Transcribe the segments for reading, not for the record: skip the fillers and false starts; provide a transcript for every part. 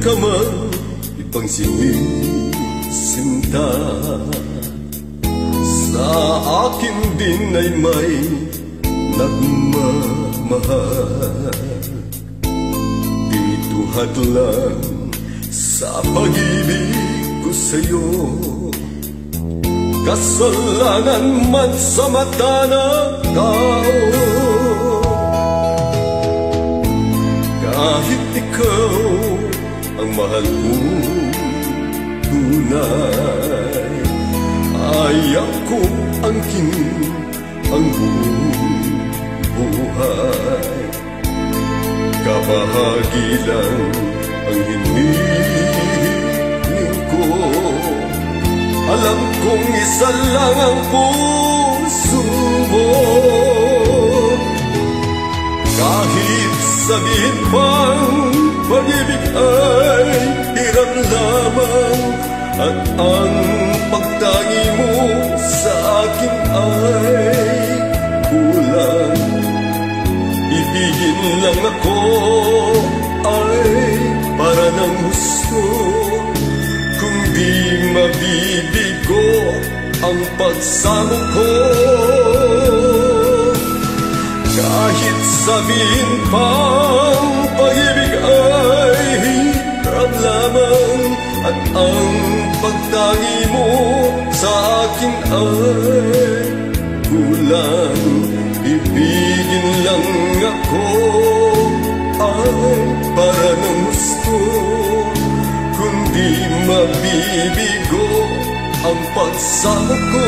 ka man ipangsinta, sa akin din ay may nagmamahal. Dito hadlang sa pag-ibig ko sa'yo, kasalanan man sa mata ng tao. Kahit ikaw ang mahal kong tunay, ayaw kong angkin ang buong buhay. Kabahagi lang ang hinihiling ko, alam kong isa lang ang puso mo. Kahit sabihin pang pag-ibig ay hirap lamang, at ang pagtangi mo sa akin ay kulang. Ibigin lang ako ay para ng gusto, kung di mabibigo ang pagsamo ko. Kahit sabihin pang pag-ibig ay hirap lamang, at ang pagtangi mo sa akin ay kulang. Ibigin lang ako ay para ng gusto, kung di mabibigo ang pagsama ko.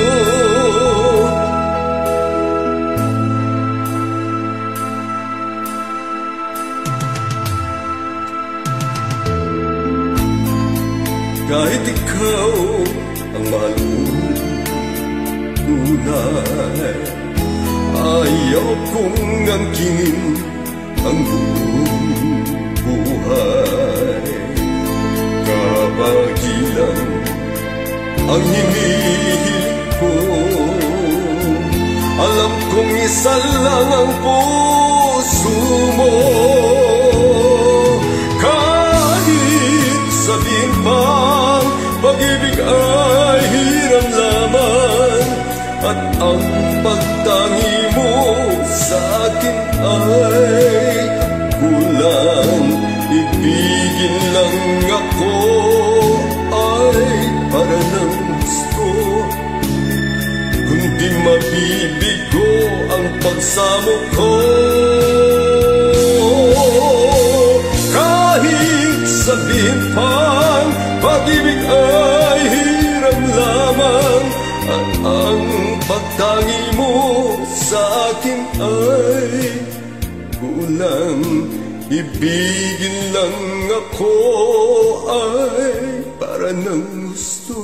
Kahit ikaw ang mahal kong tunay, ayaw kong angkinin ang buong buhay. Kabahagi lang ang hinihiling ko, alam kong isa lang ang puso mo. Kahit sabihin pang pag-ibig ay hirap lamang, at ang pagtangi mo sa akin ay kulang. Ibigin lang ako ay para ng gusto, kung di mabibigo ang pagsamo ko. Kahit sabihin pang pag-ibig ay hirap lamang, at ang pagtangi mo sa akin ay kulang. Ibigin lang ako ay para ng gusto,